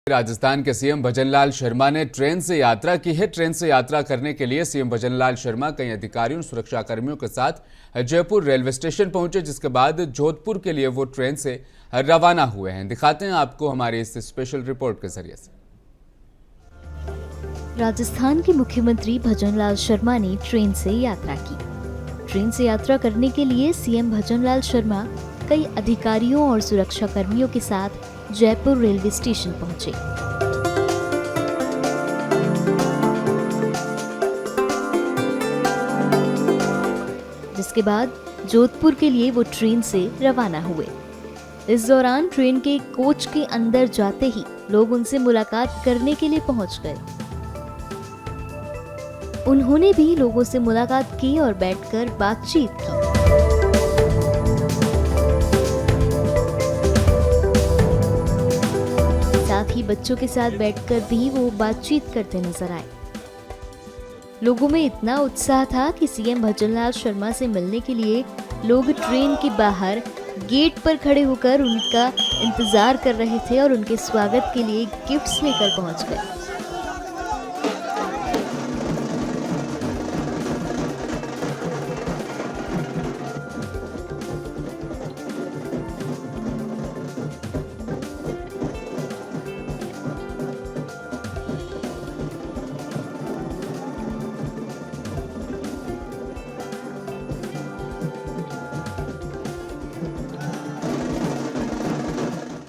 राजस्थान के सीएम भजनलाल शर्मा ने ट्रेन से यात्रा की है। ट्रेन से यात्रा करने के लिए सीएम भजनलाल शर्मा कई अधिकारियों और सुरक्षा कर्मियों के साथ जयपुर रेलवे स्टेशन पहुंचे, जिसके बाद जोधपुर के लिए वो ट्रेन से रवाना हुए हैं। दिखाते हैं आपको हमारी इस स्पेशल रिपोर्ट के जरिए से। राजस्थान के मुख्यमंत्री भजनलाल शर्मा ने ट्रेन से यात्रा की। ट्रेन से यात्रा करने के लिए सीएम भजनलाल शर्मा कई अधिकारियों और सुरक्षा कर्मियों के साथ जयपुर रेलवे स्टेशन पहुंचे। जिसके बाद जोधपुर के लिए वो ट्रेन से रवाना हुए। इस दौरान ट्रेन के कोच के अंदर जाते ही लोग उनसे मुलाकात करने के लिए पहुंच गए। उन्होंने भी लोगों से मुलाकात की और बैठकर बातचीत की। साथ ही बच्चों के साथ बैठकर भी वो बातचीत करते नजर आए। लोगों में इतना उत्साह था कि सीएम भजनलाल शर्मा से मिलने के लिए लोग ट्रेन के बाहर गेट पर खड़े होकर उनका इंतजार कर रहे थे और उनके स्वागत के लिए गिफ्ट्स लेकर पहुंच गए।